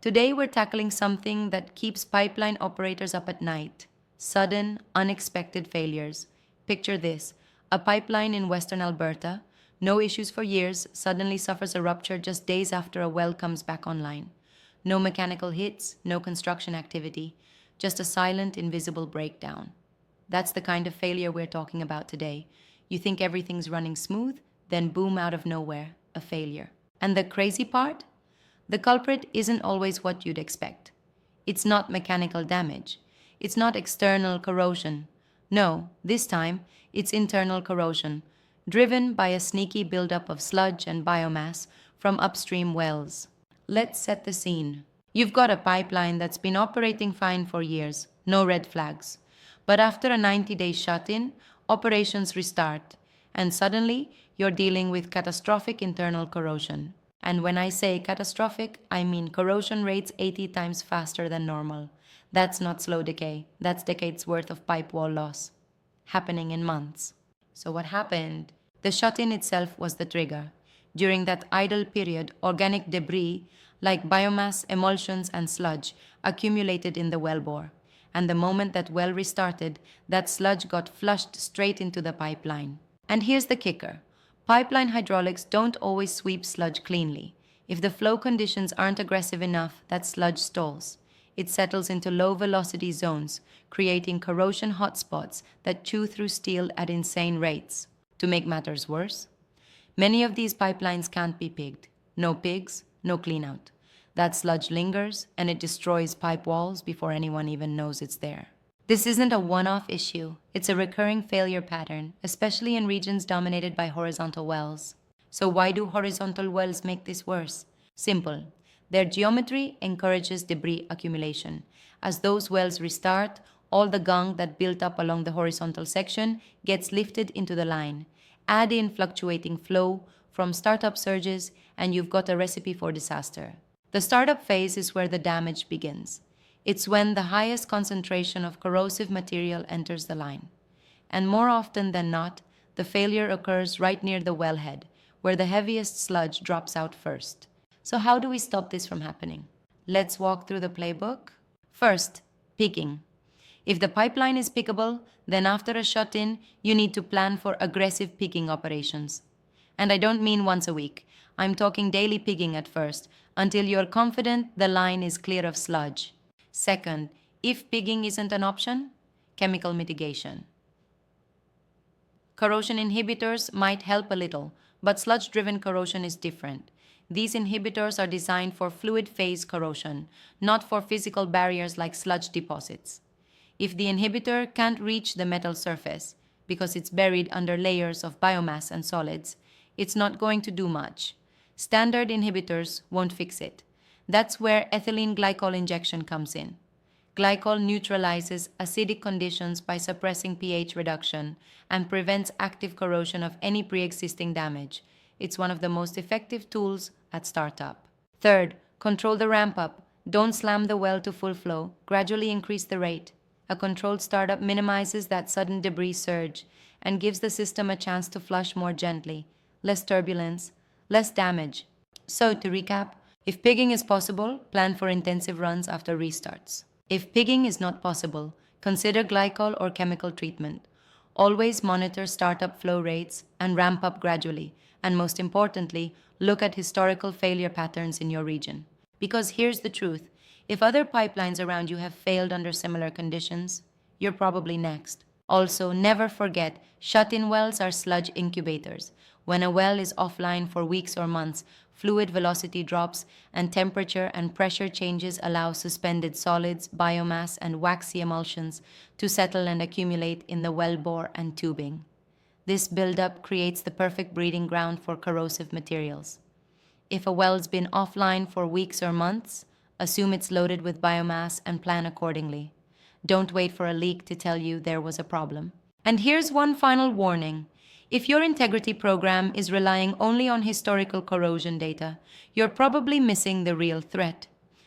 Today we're tackling something that keeps pipeline operators up at night: sudden, unexpected failures. Picture this: a pipeline in western Alberta, no issues for years, suddenly suffers a rupture just days after a well comes back online. No mechanical hits, no construction activity, just a silent, invisible breakdown. That's the kind of failure we're talking about today. You think everything's running smooth, then boom, out of nowhere, a failure. And the crazy part? The culprit isn't always what you'd expect. It's not mechanical damage. It's not external corrosion. No, this time, it's internal corrosion, driven by a sneaky buildup of sludge and biomass from upstream wells. Let's set the scene. You've got a pipeline that's been operating fine for years, no red flags. But after a 90-day shut-in, operations restart, and suddenly you're dealing with catastrophic internal corrosion. And when I say catastrophic, I mean corrosion rates 80 times faster than normal. That's not slow decay, that's decades worth of pipe wall loss, happening in months. So what happened? The shut-in itself was the trigger. During that idle period, organic debris, like biomass, emulsions, and sludge, accumulated in the wellbore. And the moment that well restarted, that sludge got flushed straight into the pipeline. And here's the kicker: pipeline hydraulics don't always sweep sludge cleanly. If the flow conditions aren't aggressive enough, that sludge stalls. It settles into low-velocity zones, creating corrosion hotspots that chew through steel at insane rates. To make matters worse, many of these pipelines can't be pigged. No pigs, no cleanout. That sludge lingers, and it destroys pipe walls before anyone even knows it's there. This isn't a one-off issue. It's a recurring failure pattern, especially in regions dominated by horizontal wells. So why do horizontal wells make this worse? Simple. Their geometry encourages debris accumulation. As those wells restart, all the gunk that built up along the horizontal section gets lifted into the line. Add in fluctuating flow from startup surges, and you've got a recipe for disaster. The startup phase is where the damage begins. It's when the highest concentration of corrosive material enters the line. And more often than not, the failure occurs right near the wellhead, where the heaviest sludge drops out first. So how do we stop this from happening? Let's walk through the playbook. First, pigging. If the pipeline is piggable, then after a shut-in, you need to plan for aggressive pigging operations. And I don't mean once a week. I'm talking daily pigging at first, until you're confident the line is clear of sludge. Second, if pigging isn't an option, chemical mitigation. Corrosion inhibitors might help a little, but sludge-driven corrosion is different. These inhibitors are designed for fluid phase corrosion, not for physical barriers like sludge deposits. If the inhibitor can't reach the metal surface, because it's buried under layers of biomass and solids, it's not going to do much. Standard inhibitors won't fix it. That's where ethylene glycol injection comes in. Glycol neutralizes acidic conditions by suppressing pH reduction and prevents active corrosion of any pre-existing damage. It's one of the most effective tools at startup. Third, control the ramp-up. Don't slam the well to full flow. Gradually increase the rate. A controlled startup minimizes that sudden debris surge and gives the system a chance to flush more gently. Less turbulence, less damage. So, to recap, if pigging is possible, plan for intensive runs after restarts. If pigging is not possible, consider glycol or chemical treatment. Always monitor startup flow rates and ramp up gradually. And most importantly, look at historical failure patterns in your region. Because here's the truth: if other pipelines around you have failed under similar conditions, you're probably next. Also, never forget, shut-in wells are sludge incubators. When a well is offline for weeks or months, fluid velocity drops and temperature and pressure changes allow suspended solids, biomass, and waxy emulsions to settle and accumulate in the wellbore and tubing. This buildup creates the perfect breeding ground for corrosive materials. If a well's been offline for weeks or months, assume it's loaded with biomass and plan accordingly. Don't wait for a leak to tell you there was a problem. And here's one final warning. If your integrity program is relying only on historical corrosion data, you're probably missing the real threat.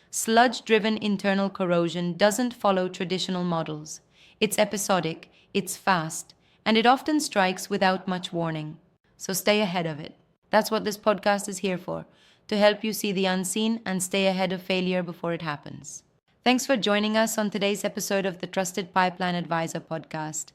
Sludge-driven internal corrosion doesn't follow traditional models. It's episodic, it's fast, and it often strikes without much warning. So stay ahead of it. That's what this podcast is here for, to help you see the unseen and stay ahead of failure before it happens. Thanks for joining us on today's episode of the Trusted Pipeline Advisor podcast.